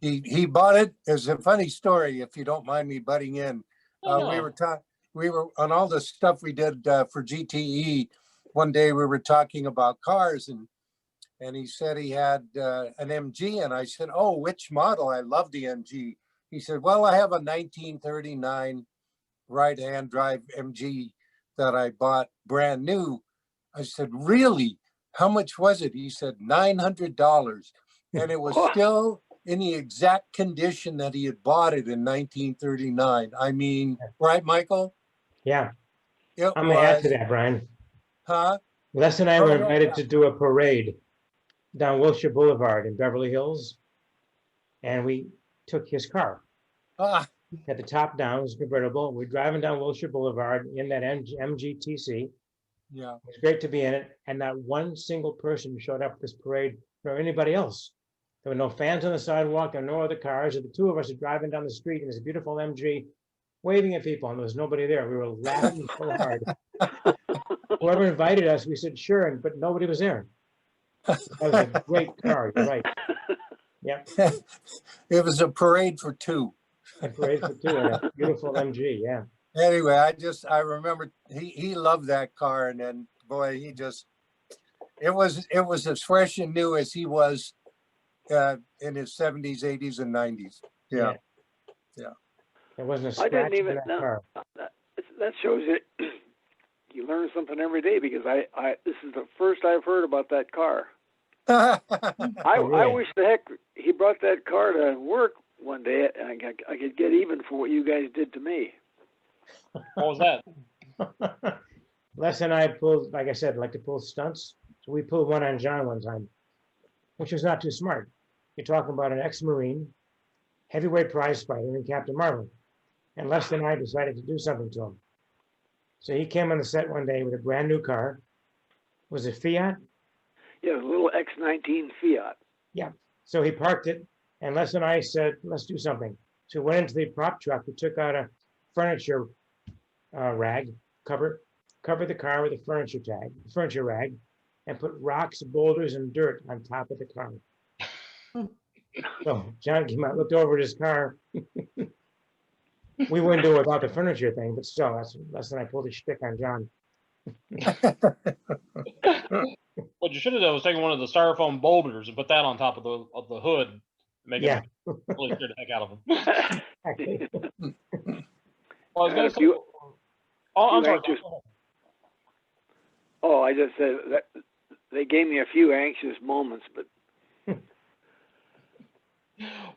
He bought it. It's a funny story, if you don't mind me butting in. We were on all the stuff we did for GTE. One day we were talking about cars, and he said he had an MG, and I said, "Oh, which model?" I love the MG. He said, "Well, I have a 1939 right-hand drive MG that I bought brand new." I said, "Really? How much was it?" He said, $900, and it was still in the exact condition that he had bought it in 1939. I mean, right, Michael? Yeah. I'm going to add to that, Brian. Huh? Les and I were invited to do a parade down Wilshire Boulevard in Beverly Hills, and we took his car. Had the top down, it was convertible. We're driving down Wilshire Boulevard in that MGTC. Yeah. It was great to be in it, and not one single person showed up at this parade for anybody else. There were no fans on the sidewalk, there were no other cars. The two of us are driving down the street in this beautiful MG, waving at people, and there was nobody there. We were laughing so hard. Whoever invited us, we said sure, but nobody was there. That was a great car, you're right. Yeah. It was a parade for two. A parade for two, and a beautiful MG, yeah. Anyway, I remember he loved that car, and then boy, it was as fresh and new as he was in his 70s, 80s, and 90s. Yeah. There wasn't a I scratch didn't even in that know. car. That shows you you learn something every day, because this is the first I've heard about that car. I wish the heck he brought that car to work one day, and I could get even for what you guys did to me. What was that? Les and I pulled, like I said, like to pull stunts. So we pulled one on John one time, which was not too smart. You're talking about an ex-Marine, heavyweight prize fighter in Captain Marvel. And Les and I decided to do something to him. So he came on the set one day with a brand new car. Was it Fiat? Yeah, it was a little X19 Fiat. Yeah. So he parked it, and Les and I said, let's do something. So we went into the prop truck. We took out a furniture rag, covered the car with a furniture rag, and put rocks, boulders, and dirt on top of the car. So John came out, looked over at his car. We wouldn't do it without the furniture thing, but still, that's when I pulled a shtick on John. What you should have done was taken one of the styrofoam boulders and put that on top of the hood, make it really scare the heck out of him. Well, I was gonna say, I'm sorry. I just said that they gave me a few anxious moments, but.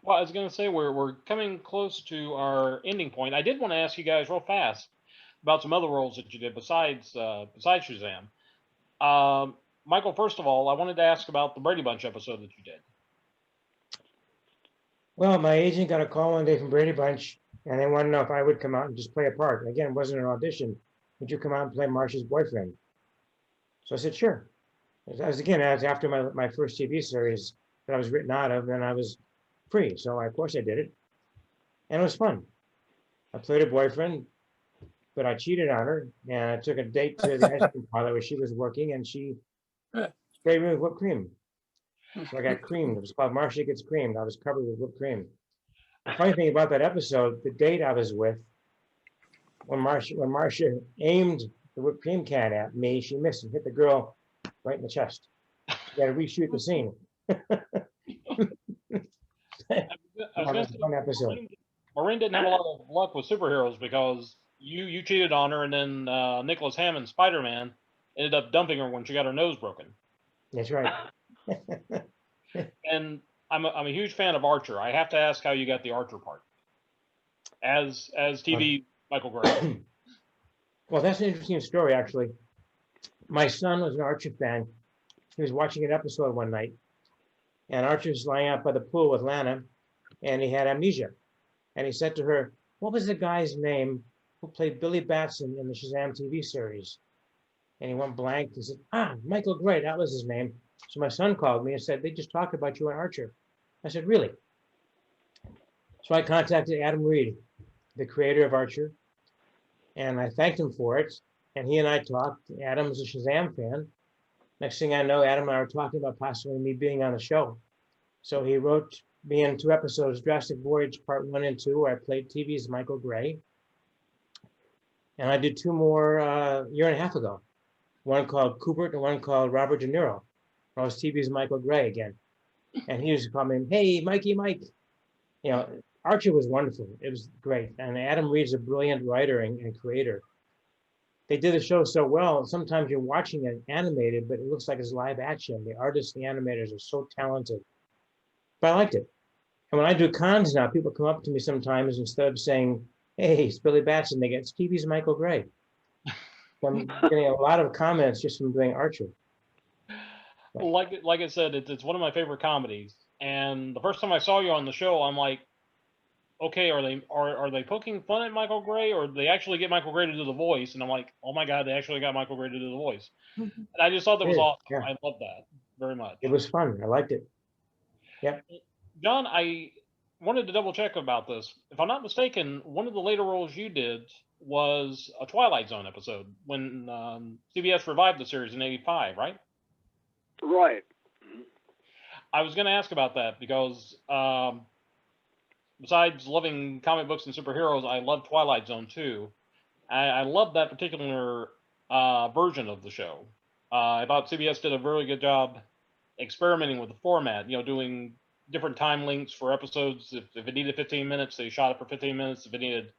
Well, I was going to say we're coming close to our ending point. I did want to ask you guys real fast about some other roles that you did besides Shazam. Michael, first of all, I wanted to ask about the Brady Bunch episode that you did. Well, my agent got a call one day from Brady Bunch, and they wanted to know if I would come out and just play a part. Again, it wasn't an audition. Would you come out and play Marcia's boyfriend? So I said, sure. As after my first TV series that I was written out of, and I was free. So of course I did it. And it was fun. I played a boyfriend, but I cheated on her, and I took a date to the ice cream parlor where she was working, and she sprayed me with whipped cream. So I got creamed. It was called Marcia Gets Creamed. I was covered with whipped cream. The funny thing about that episode, the date I was with, when Marcia aimed the whipped cream can at me, she missed and hit the girl right in the chest. She got to reshoot the scene. I was going to say, fun episode. Maureen didn't have a lot of luck with superheroes because you cheated on her, and then Nicholas Hammond, Spider-Man, ended up dumping her when she got her nose broken. That's right. And I'm a huge fan of Archer. I have to ask how you got the Archer part as TV Michael Gray. Well, that's an interesting story, actually. My son was an Archer fan. He was watching an episode one night, and Archer was lying out by the pool with Lana, and he had amnesia. And he said to her, what was the guy's name who played Billy Batson in the Shazam TV series? And he went blank. He said, Michael Gray, that was his name. So my son called me and said, they just talked about you on Archer. I said, really? So I contacted Adam Reed, the creator of Archer, and I thanked him for it. And he and I talked. Adam was a Shazam fan. Next thing I know, Adam and I were talking about possibly me being on the show. So he wrote me in 2 episodes, Drastic Voyage Part 1 and 2, where I played TV's Michael Gray. And I did 2 more a year and a half ago. One called Kubert and one called Robert De Niro. I was TV's Michael Gray again. And he used to call me, hey, Mikey Mike. You know, Archer was wonderful. It was great. And Adam Reed's a brilliant writer and creator. They did the show so well, sometimes you're watching it animated, but it looks like it's live action. The artists, the animators are so talented. But I liked it. And when I do cons now, people come up to me sometimes, instead of saying, hey, it's Billy Batson, they get, it's TV's Michael Gray. I'm getting a lot of comments just from doing Archer. Like I said, it's one of my favorite comedies. And the first time I saw you on the show, I'm like, okay, are they poking fun at Michael Gray, or they actually get Michael Gray to do the voice? And I'm like, oh my God, they actually got Michael Gray to do the voice. And I just thought that was awesome. Yeah. I love that very much. It was fun. I liked it. Yep. John, I wanted to double check about this. If I'm not mistaken, one of the later roles you did was a Twilight Zone episode when CBS revived the series in '85, right? Right. I was going to ask about that because besides loving comic books and superheroes, I love Twilight Zone too. I love that particular version of the show. I thought CBS did a really good job experimenting with the format, doing different time links for episodes. If it needed 15 minutes, they shot it for 15 minutes. If it needed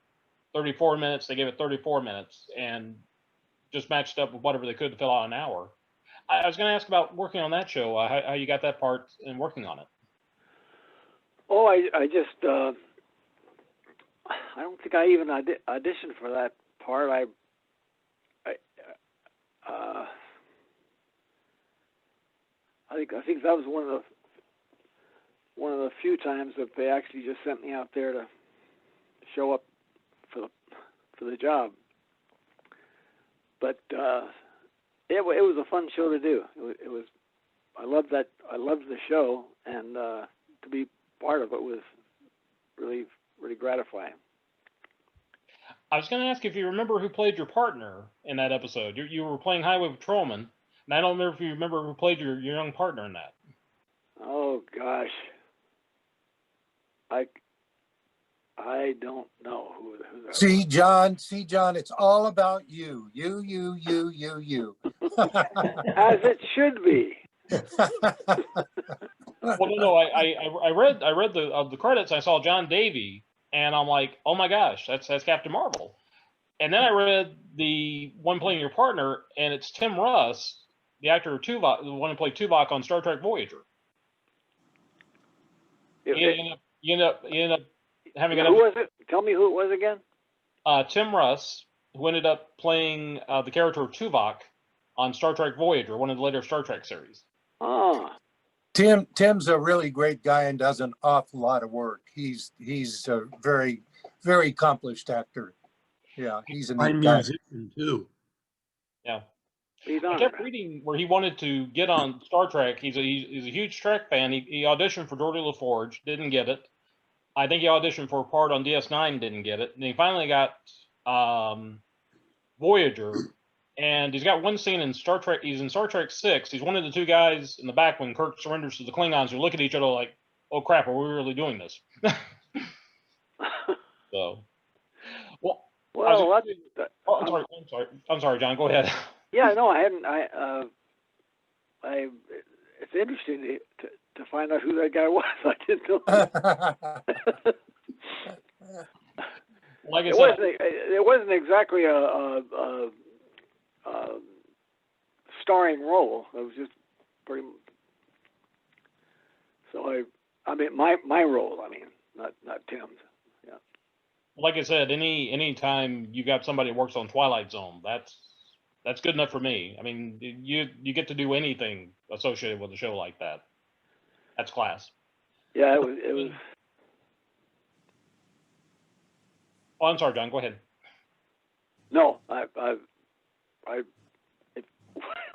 34 minutes, they gave it 34 minutes. And just matched up with whatever they could to fill out an hour. I was going to ask about working on that show, how you got that part and working on it. Oh, I just I don't think I even auditioned for that part. I think that was one of the few times that they actually just sent me out there to show up for the job. But it was a fun show to do. It was I loved the show, and to be part of it was really gratifying. I was going to ask if you remember who played your partner in that episode. You were playing Highway Patrolman, and I don't remember if you remember who played your young partner in that. Oh gosh, I don't know who that See, was. John, it's all about you. You. As it should be. Well, no, I read the credits. I saw John Davey, and I'm like, oh my gosh, that's Captain Marvel. And then I read the one playing your partner, and it's Tim Russ, the actor of Tuvok, the one who played Tuvok on Star Trek Voyager. You end up having who was it? Tell me who it was again. Tim Russ, who ended up playing the character of Tuvok on Star Trek Voyager, one of the later Star Trek series. Oh. Tim's a really great guy and does an awful lot of work. He's a very, very accomplished actor. Yeah, he's a neat guy. Musician too. Yeah. I kept reading where he wanted to get on Star Trek. He's a huge Trek fan. He auditioned for Geordi LaForge, didn't get it. I think he auditioned for a part on DS9, didn't get it. And he finally got Voyager. And he's got one scene in Star Trek. He's in Star Trek 6. He's one of the two guys in the back when Kirk surrenders to the Klingons who look at each other like, oh crap, are we really doing this? So, I'm sorry, John, go ahead. Yeah, no, I hadn't. It's interesting to find out who that guy was. I didn't know. Like I said, it wasn't exactly a starring role. It was just pretty. So I mean, my role. I mean, not Tim's. Yeah. Like I said, any time you got somebody that works on Twilight Zone, that's good enough for me. I mean, you get to do anything associated with a show like that. That's class. Yeah, it was. Oh, I'm sorry, John. Go ahead. No,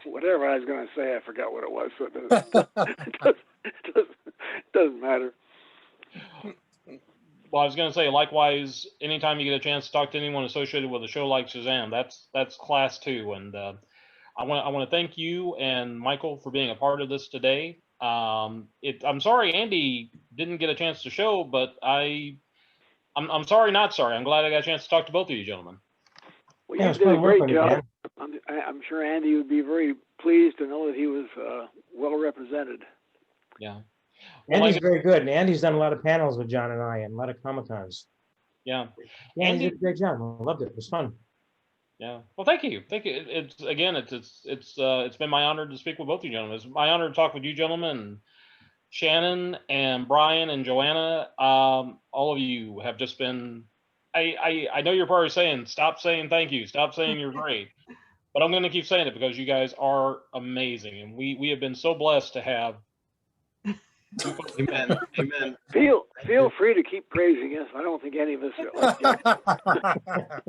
whatever I was going to say, I forgot what it was. So it doesn't matter. Well, I was going to say, likewise, anytime you get a chance to talk to anyone associated with a show like Shazam, that's class too. And I want to thank you and Michael for being a part of this today. I'm sorry Andy didn't get a chance to show, but I'm sorry, not sorry. I'm glad I got a chance to talk to both of you gentlemen. Well, you did a great job. I'm sure Andy would be very pleased to know that he was well represented. Yeah. Andy's very good, and Andy's done a lot of panels with John and I, and a lot of Comic-Cons. Yeah. Andy did a great job. I loved it. It was fun. Yeah. Well, thank you. It's been my honor to speak with both of you gentlemen. It's my honor to talk with you gentlemen, and Shannon and Brian and Joanna. All of you have just been. I know you're probably saying, stop saying thank you, stop saying you're great, but I'm going to keep saying it because you guys are amazing, and we have been so blessed to have. Amen. Amen. Feel free to keep praising us. I don't think any of us are like that.